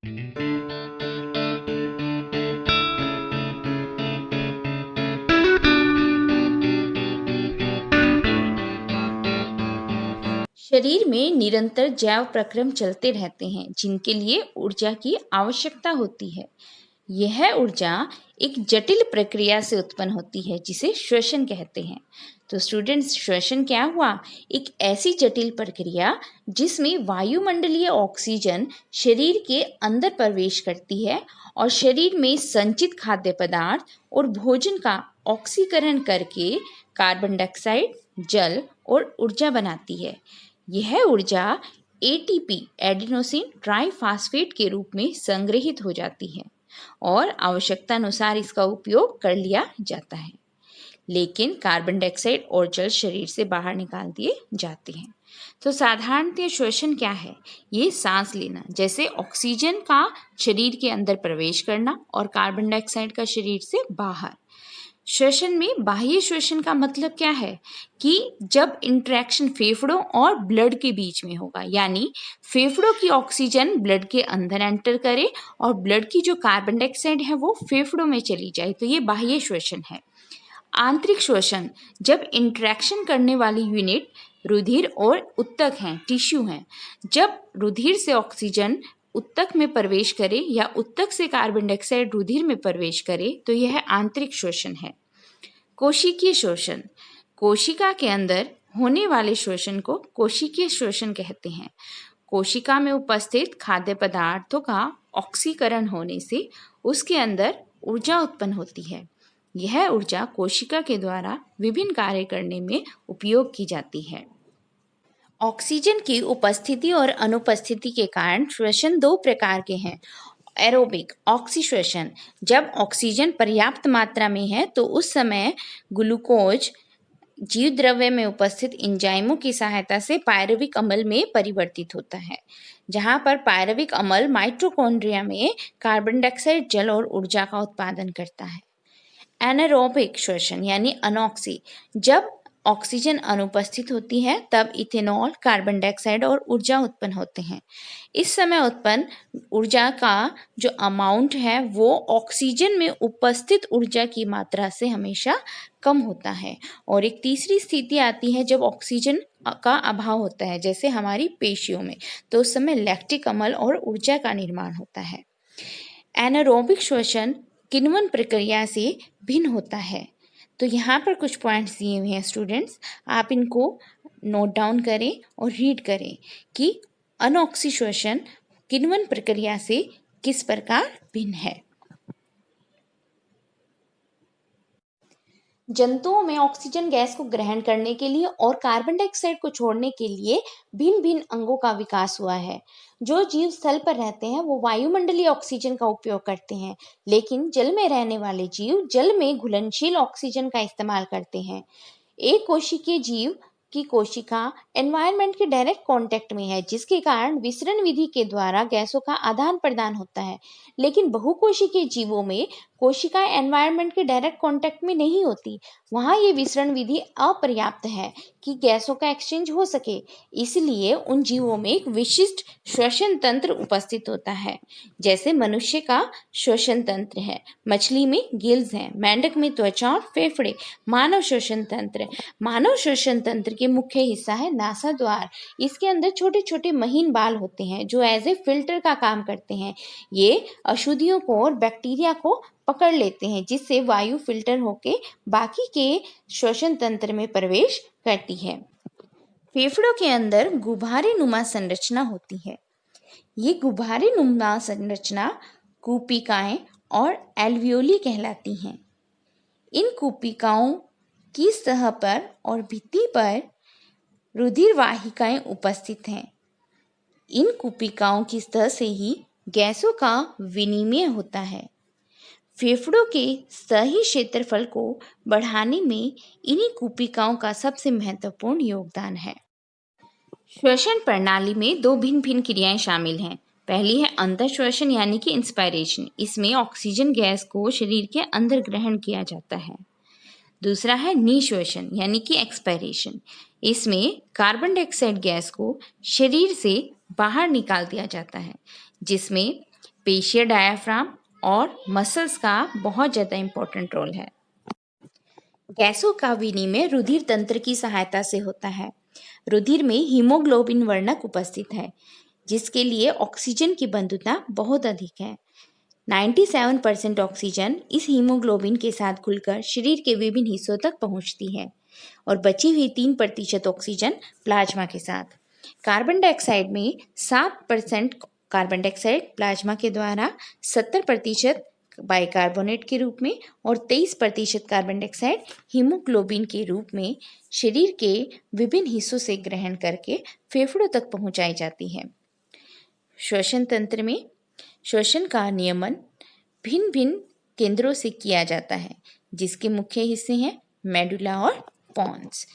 शरीर में निरंतर जैव प्रक्रम चलते रहते हैं जिनके लिए ऊर्जा की आवश्यकता होती है। यह ऊर्जा एक जटिल प्रक्रिया से उत्पन्न होती है जिसे श्वसन कहते हैं। तो स्टूडेंट्स, श्वसन क्या हुआ? एक ऐसी जटिल प्रक्रिया जिसमें वायुमंडलीय ऑक्सीजन शरीर के अंदर प्रवेश करती है और शरीर में संचित खाद्य पदार्थ और भोजन का ऑक्सीकरण करके कार्बन डाइऑक्साइड, जल और ऊर्जा बनाती है। यह ऊर्जा एटीपी, एडिनोसिन ट्राइफॉस्फेट के रूप में संग्रहित हो जाती है और आवश्यकता अनुसार इसका उपयोग कर लिया जाता है। लेकिन कार्बन डाइऑक्साइड और जल शरीर से बाहर निकाल दिए जाते हैं। तो साधारणतः श्वसन क्या है? ये सांस लेना, जैसे ऑक्सीजन का शरीर के अंदर प्रवेश करना और कार्बन डाइऑक्साइड का शरीर से बाहर। श्वसन में बाह्य श्वसन का मतलब क्या है कि जब इंटरेक्शन फेफड़ों और ब्लड के बीच में होगा, यानी फेफड़ों की ऑक्सीजन ब्लड के अंदर एंटर करे और ब्लड की जो कार्बन डाइऑक्साइड है वो फेफड़ों में चली जाए, तो ये बाह्य श्वसन है। आंतरिक श्वसन, जब इंटरेक्शन करने वाली यूनिट रुधिर और उत्तक हैं, टिश्यू हैं, जब रुधिर से ऑक्सीजन उत्तक में प्रवेश करे या उत्तक से कार्बन डाइऑक्साइड रुधिर में प्रवेश करे तो यह आंतरिक श्वसन है। कोशिकीय श्वसन, कोशिका के अंदर होने वाले श्वसन को कोशिकीय श्वसन कहते हैं। कोशिका में उपस्थित खाद्य पदार्थों का ऑक्सीकरण होने से उसके अंदर ऊर्जा उत्पन्न होती है। यह ऊर्जा कोशिका के द्वारा विभिन्न कार्य करने में उपयोग की जाती है। ऑक्सीजन की उपस्थिति और अनुपस्थिति के कारण श्वसन दो प्रकार के हैं। एरोबिक ऑक्सीश्वसन, जब ऑक्सीजन पर्याप्त मात्रा में है तो उस समय ग्लूकोज जीव द्रव्य में उपस्थित एंजाइमों की सहायता से पायरुविक अम्ल में परिवर्तित होता है, जहां पर पायरुविक अम्ल माइटोकॉन्ड्रिया में कार्बन डाइऑक्साइड, जल और ऊर्जा का उत्पादन करता है। एनारोबिक श्वसन यानी अनॉक्सी, जब ऑक्सीजन अनुपस्थित होती है तब इथेनॉल, कार्बन डाइऑक्साइड और ऊर्जा उत्पन्न होते हैं। इस समय उत्पन्न ऊर्जा का जो अमाउंट है वो ऑक्सीजन में उपस्थित ऊर्जा की मात्रा से हमेशा कम होता है। और एक तीसरी स्थिति आती है जब ऑक्सीजन का अभाव होता है, जैसे हमारी पेशियों में, तो उस समय लैक्टिक अम्ल और ऊर्जा का निर्माण होता है। एनारोबिक श्वसन किण्वन प्रक्रिया से भिन्न होता है। तो यहाँ पर कुछ पॉइंट्स दिए हुए हैं स्टूडेंट्स, आप इनको नोट डाउन करें और रीड करें कि अनऑक्सी श्वसन किण्वन प्रक्रिया से किस प्रकार भिन्न है। जंतुओं में ऑक्सीजन गैस को ग्रहण करने के लिए और कार्बन डाइऑक्साइड को छोड़ने के लिए भिन्न भिन्न अंगों का विकास हुआ है। जो जीव स्थल पर रहते हैं वो वायुमंडलीय ऑक्सीजन का उपयोग करते हैं, लेकिन जल में रहने वाले जीव जल में घुलनशील ऑक्सीजन का इस्तेमाल करते हैं। एक कोशिकीय जीव की कोशिका एनवायरनमेंट के डायरेक्ट कांटेक्ट में है, जिसके कारण विसरण विधि के द्वारा गैसों का आदान प्रदान होता है। लेकिन बहुकोशिकीय जीवों में कोशिकाएं एनवायरनमेंट के डायरेक्ट कांटेक्ट में नहीं होती, वहां ये विसरण विधि अपर्याप्त है कि गैसों का एक्सचेंज हो सके। इसलिए उन जीवों में एक विशिष्ट श्वसन तंत्र उपस्थित होता है, जैसे मनुष्य का श्वसन तंत्र है, मछली में गिल्स हैं, मेंढक में त्वचा और फेफड़े। मानव श्वसन तंत्र, मानव श्वसन तंत्र के मुख्य हिस्सा है नासा द्वार। इसके अंदर छोटे छोटे महीन बाल होते हैं जो एज ए फिल्टर का काम करते हैं। ये अशुद्धियों को और बैक्टीरिया को पकड़ लेते हैं, जिससे वायु फिल्टर होके बाकी के श्वसन तंत्र में प्रवेश करती है। फेफड़ों के अंदर गुब्बारे नुमा संरचना होती है। ये गुब्बारे नुमा संरचना कूपिकाएं और एल्वियोली कहलाती हैं। इन कूपिकाओं की सतह पर और भित्ति पर रुधिर वाहिकाएं उपस्थित हैं। इन कूपिकाओं की सतह से ही गैसों का विनिमय होता है। फेफड़ों के सही क्षेत्रफल को बढ़ाने में इन्हीं कूपिकाओं का सबसे महत्वपूर्ण योगदान है। श्वसन प्रणाली में दो भिन्न भिन्न क्रियाएं शामिल हैं। पहली है अंतःश्वसन यानी कि इंस्पायरेशन, इसमें ऑक्सीजन गैस को शरीर के अंदर ग्रहण किया जाता है। दूसरा है निःश्वसन यानी कि एक्सपायरेशन, इसमें कार्बन डाइऑक्साइड गैस को शरीर से बाहर निकाल दिया जाता है, जिसमें पेशिया डायाफ्राम और मसल्स का बहुत ज़्यादा इम्पोर्टेंट रोल है। गैसों का विनिमय रुधिर तंत्र की सहायता से होता है। रुधिर में हीमोग्लोबिन वर्णक उपस्थित है, जिसके लिए ऑक्सीजन की बंधुता बहुत अधिक है। 97% ऑक्सीजन इस हीमोग्लोबिन के साथ घुलकर शरीर के विभिन्न हिस्सों तक पहुंचती है और बची हुई 3% ऑक्सीजन प्लाज्मा के साथ। कार्बन डाइऑक्साइड में 7% कार्बन डाइऑक्साइड प्लाज्मा के द्वारा, 70% बाइकार्बोनेट के रूप में और 23% कार्बन डाइऑक्साइड हीमोग्लोबिन के रूप में शरीर के विभिन्न हिस्सों से ग्रहण करके फेफड़ों तक पहुंचाई जाती है। श्वसन तंत्र में श्वसन का नियमन भिन्न भिन्न केंद्रों से किया जाता है, जिसके मुख्य हिस्से हैं मेडुला और पॉन्स।